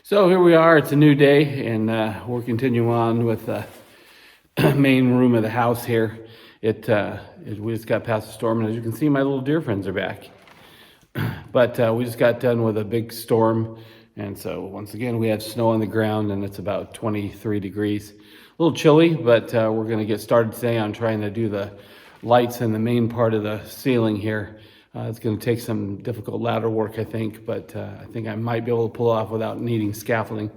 So here we are, it's a new day, and we're continuing on with the main room of the house here. We just got past the storm, and as you can see, my little deer friends are back. But we just got done with a big storm, and so once again, we had snow on the ground, and it's about 23 degrees. A little chilly, but we're gonna get started today on trying to do the lights in the main part of the ceiling here. It's going to take some difficult ladder work, I think, but I think I might be able to pull it off without needing scaffolding.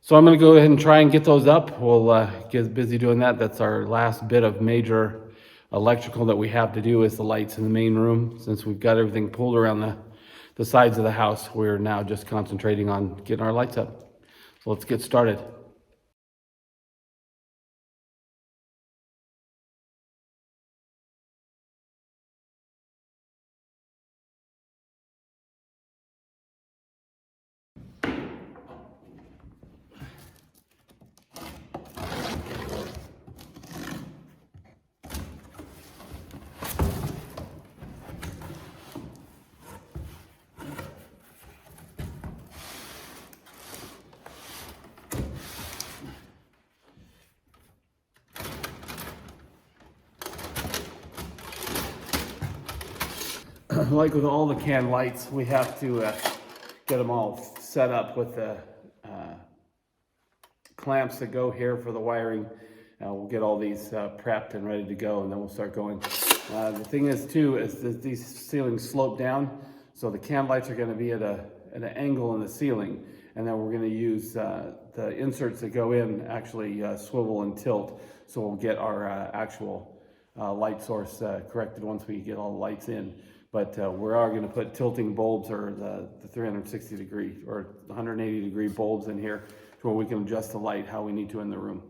So I'm going to go ahead and try and get those up. We'll get busy doing that. That's our last bit of major electrical that we have to do is the lights in the main room. Since we've got everything pulled around the sides of the house, we're now just concentrating on getting our lights up. So let's get started. Like with all the can lights, we have to get them all set up with the clamps that go here for the wiring. We'll get all these prepped and ready to go, and then we'll start going. The thing is too, is that these ceilings slope down, so the can lights are going to be at an angle in the ceiling, and then we're going to use the inserts that go in actually swivel and tilt, so we'll get our actual light source corrected once we get all the lights in. But we are going to put tilting bulbs, or the 360 degree or 180 degree bulbs in here to where we can adjust the light how we need to in the room.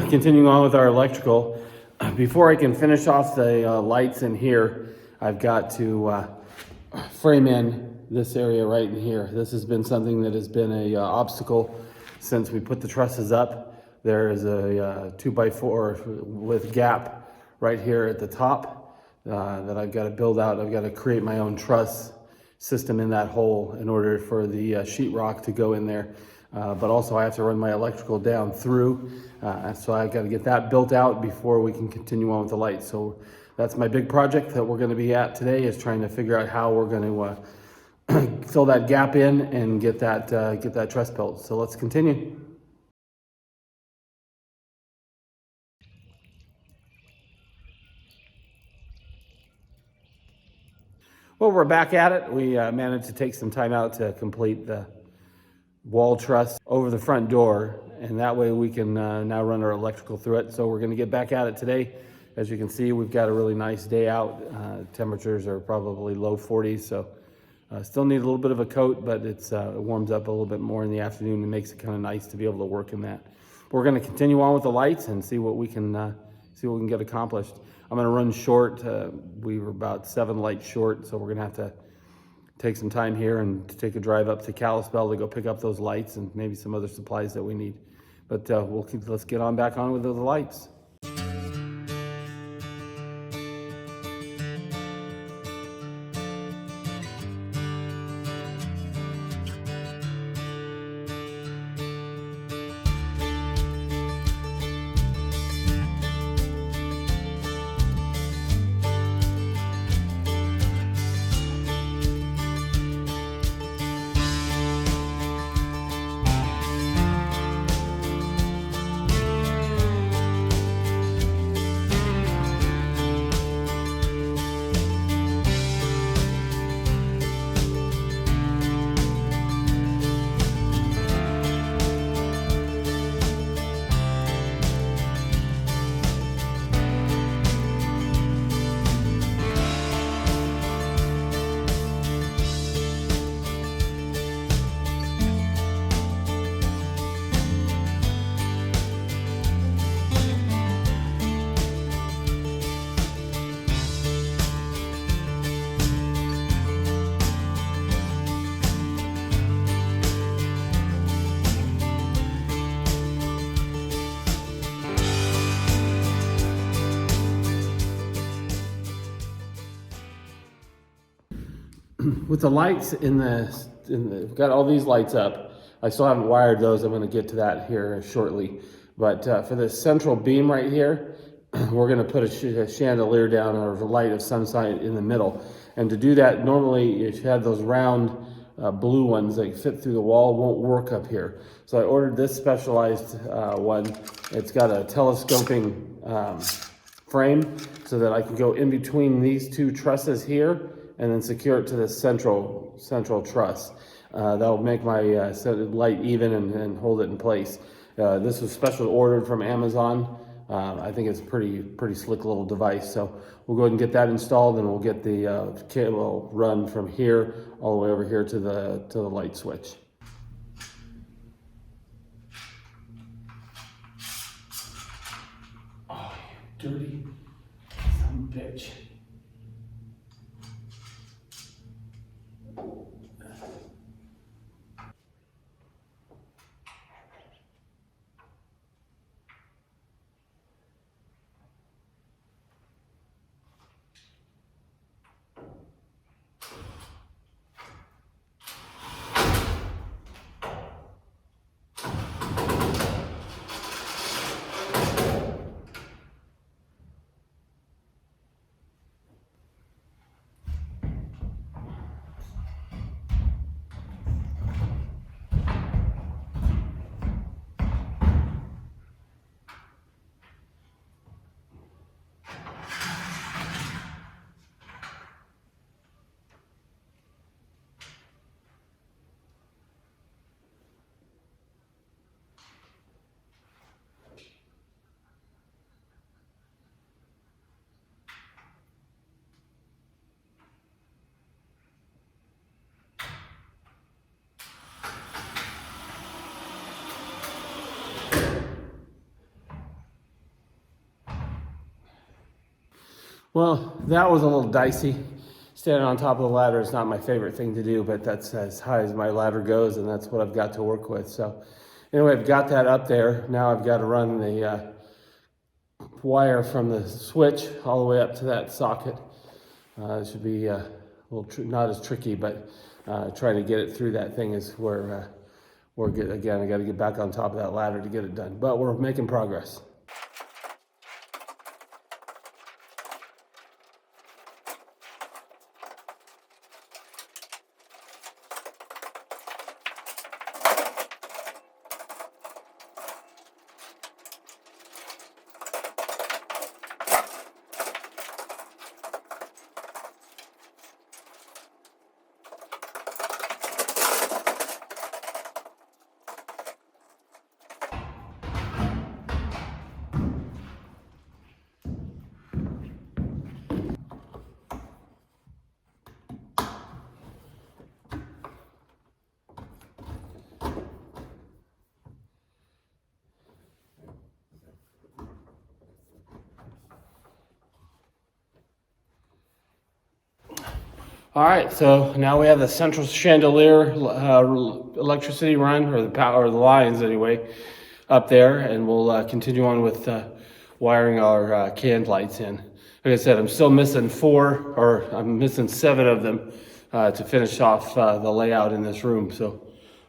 Continuing on with our electrical, before I can finish off the lights in here, I've got to frame in this area right in here. This has been something that has been a obstacle since we put the trusses up. There is a 2x4 with gap right here at the top that I've got to build out. I've got to create my own truss system in that hole in order for the sheetrock to go in there. But also I have to run my electrical down through, so I've got to get that built out before we can continue on with the lights. So that's my big project that we're going to be at today, is trying to figure out how we're going to fill that gap in and get that truss built. So let's continue. Well, we're back at it. We managed to take some time out to complete the wall truss over the front door, and that way we can now run our electrical through it. So we're going to get back at it today. As you can see, we've got a really nice day out. Temperatures are probably low 40s, so still need a little bit of a coat, but it warms up a little bit more in the afternoon and makes it kind of nice to be able to work in that. We're going to continue on with the lights and see what we can get accomplished. I'm gonna run short. We were about 7 lights short, so we're gonna have to take some time here and take a drive up to Kalispell to go pick up those lights and maybe some other supplies that we need. But let's get on back on with those lights. With the lights we've got all these lights up. I still haven't wired those. I'm going to get to that here shortly. But for this central beam right here, we're going to put a chandelier down or a light of some sort in the middle. And to do that, normally if you have those round blue ones that fit through the wall, won't work up here. So I ordered this specialized one. It's got a telescoping frame so that I can go in between these two trusses here and then secure it to the central truss. That'll make my light even and hold it in place. This was specially ordered from Amazon. I think it's a pretty slick little device. So we'll go ahead and get that installed, and we'll get the cable run from here all the way over here to the light switch. Oh, you dirty son of a bitch. Well, that was a little dicey. Standing on top of the ladder is not my favorite thing to do, but that's as high as my ladder goes, and that's what I've got to work with. So anyway, I've got that up there. Now I've got to run the wire from the switch all the way up to that socket. It should be a little not as tricky, but trying to get it through that thing is where again, I got to get back on top of that ladder to get it done. But we're making progress. All right, so now we have the central chandelier electricity run, or the power, or the lines anyway, up there, and we'll continue on with wiring our canned lights in. Like I said, I'm still missing 7 of them to finish off the layout in this room, so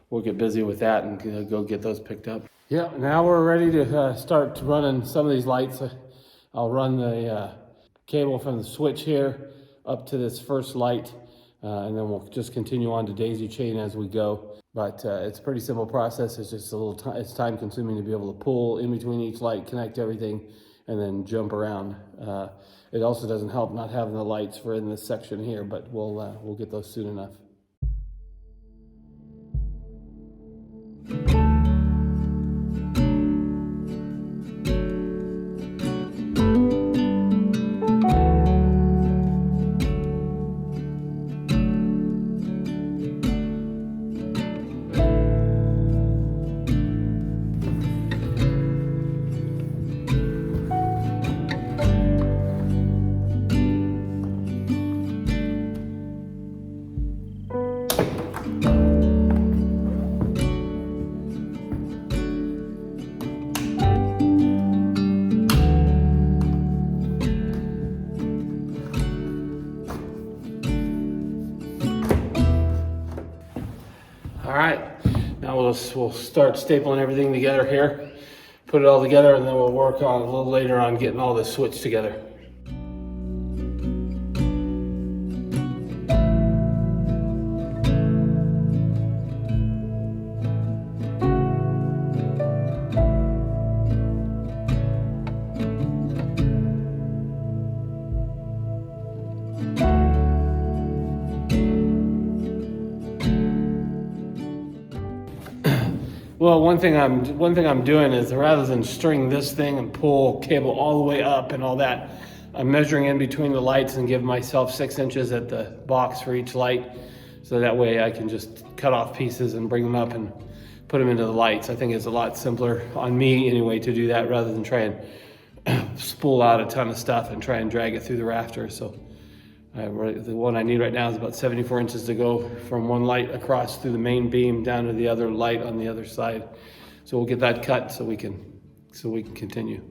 we'll get busy with that and go get those picked up. Yeah, now we're ready to start running some of these lights. I'll run the cable from the switch here up to this first light, and then we'll just continue on to daisy chain as we go. But it's a pretty simple process. It's just a little it's time consuming to be able to pull in between each light, connect everything, and then jump around. It also doesn't help not having the lights for in this section here, but we'll get those soon enough. All right, now we'll start stapling everything together here, put it all together, and then we'll work on a little later on getting all this switched together. Well, one thing I'm doing is, rather than string this thing and pull cable all the way up and all that, I'm measuring in between the lights and give myself 6 inches at the box for each light, so that way I can just cut off pieces and bring them up and put them into the lights. I think it's a lot simpler on me anyway to do that, rather than try and spool out a ton of stuff and try and drag it through the rafters. So the one I need right now is about 74 inches to go from one light across through the main beam down to the other light on the other side. So we'll get that cut so we can continue.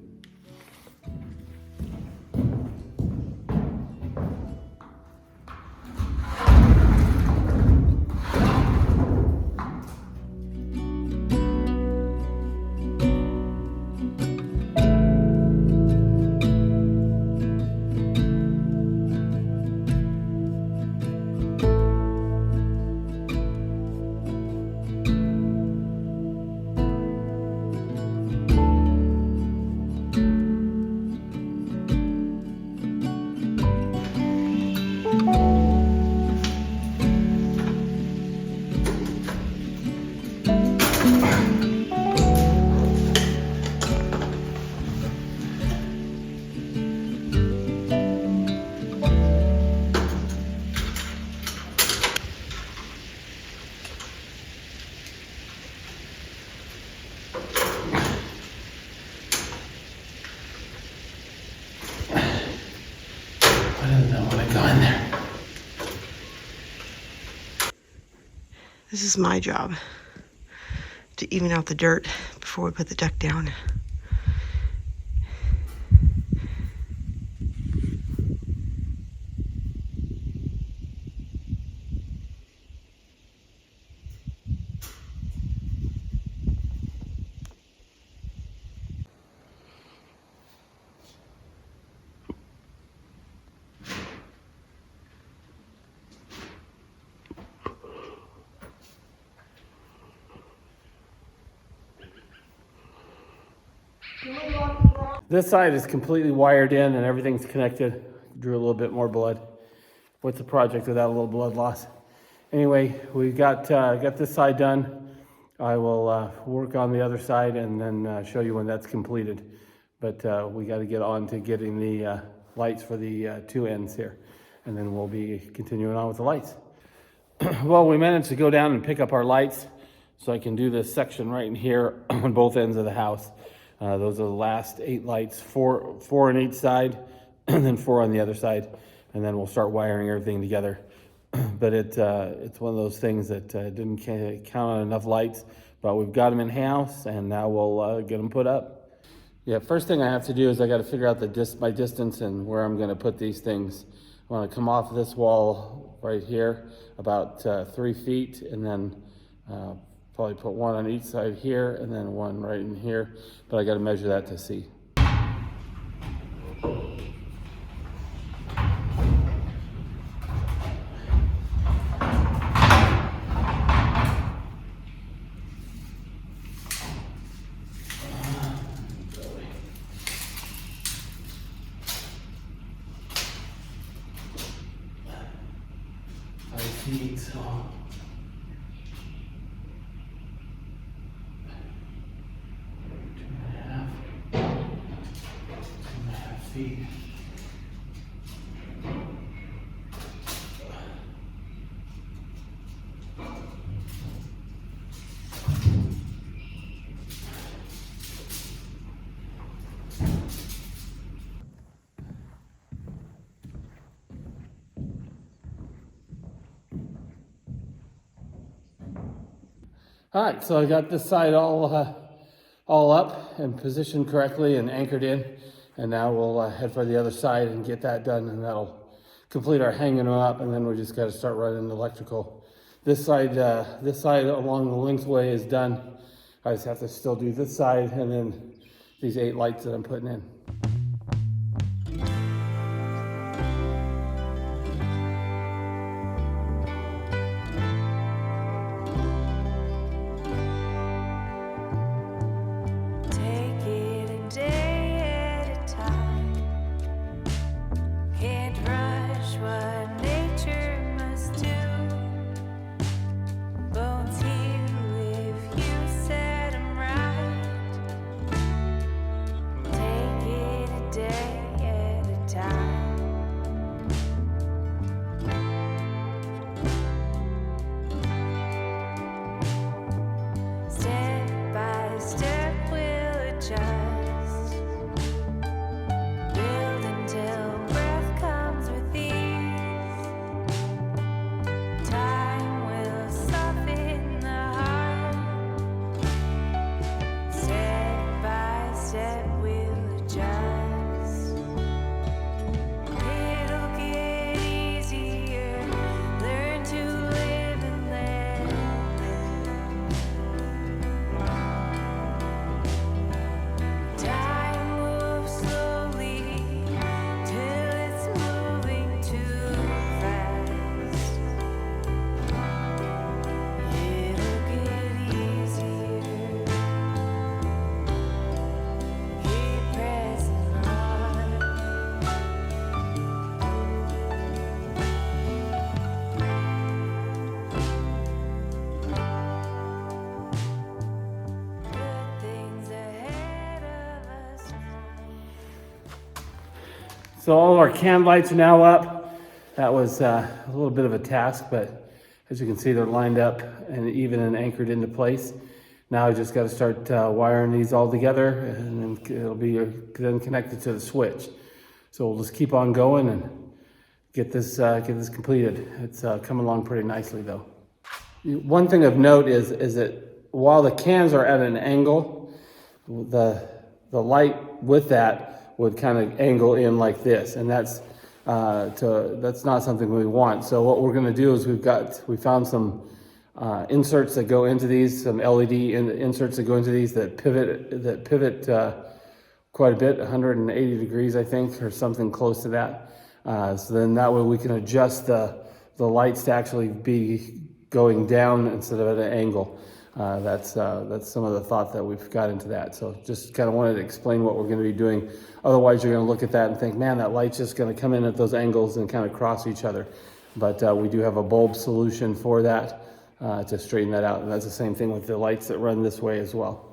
This is my job, to even out the dirt before we put the deck down. This side is completely wired in and everything's connected. Drew a little bit more blood. What's the project without a little blood loss? Anyway, we got this side done. I will work on the other side and then show you when that's completed. But we got to get on to getting the lights for the two ends here, and then we'll be continuing on with the lights. Well, we managed to go down and pick up our lights, so I can do this section right in here on both ends of the house. Those are the last 8 lights, four on each side, and then 4 on the other side. And then we'll start wiring everything together. but it's one of those things that didn't count on enough lights, but we've got them in house, and now we'll get them put up. Yeah, first thing I have to do is I got to figure out my distance and where I'm going to put these things. I want to come off this wall right here about 3 feet, and then probably put one on each side here, and then one right in here, but I got to measure that to see. Feet, so 2.5 feet. All right, so I got this side all up and positioned correctly and anchored in, and now we'll head for the other side and get that done, and that'll complete our hanging them up, and then we just got to start running the electrical. This side along the lengthway is done. I just have to still do this side and then these 8 lights that I'm putting in. So all of our can lights are now up. That was a little bit of a task, but as you can see, they're lined up and even and anchored into place. Now I just got to start wiring these all together, and then it'll be then connected to the switch. So we'll just keep on going and get this completed. It's coming along pretty nicely, though. One thing of note is that while the cans are at an angle, the light with that would kind of angle in like this, and that's not something we want. So what we're going to do is we found some inserts that go into these, some LED inserts that go into these that pivot quite a bit, 180 degrees, I think, or something close to that. So then that way we can adjust the lights to actually be going down instead of at an angle. That's some of the thought that we've got into that. So just kind of wanted to explain what we're going to be doing. Otherwise, you're going to look at that and think, man, that light's just going to come in at those angles and kind of cross each other. But we do have a bulb solution for that to straighten that out. And that's the same thing with the lights that run this way as well.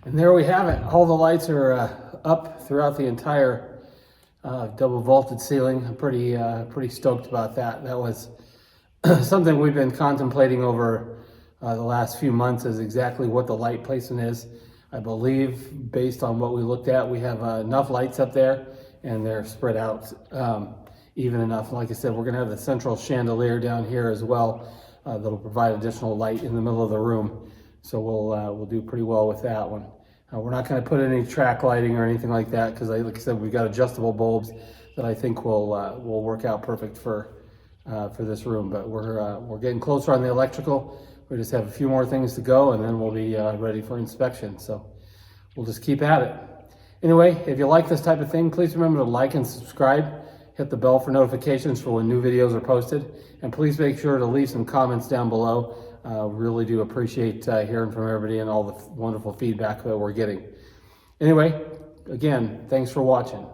And there we have it. All the lights are up throughout the entire double vaulted ceiling. I'm pretty stoked about that. That was something we've been contemplating over the last few months, is exactly what the light placement is. I believe, based on what we looked at, we have enough lights up there, and they're spread out even enough. Like I said, we're gonna have the central chandelier down here as well that'll provide additional light in the middle of the room. So we'll do pretty well with that one. We're not going to put any track lighting or anything like that, because like I said, we've got adjustable bulbs that I think will work out perfect for this room. But we're getting closer on the electrical. We just have a few more things to go, and then we'll be ready for inspection. So we'll just keep at it. Anyway, if you like this type of thing, please remember to like and subscribe. Hit the bell for notifications for when new videos are posted, and please make sure to leave some comments down below. Really do appreciate hearing from everybody and all the wonderful feedback that we're getting. Anyway, again, thanks for watching.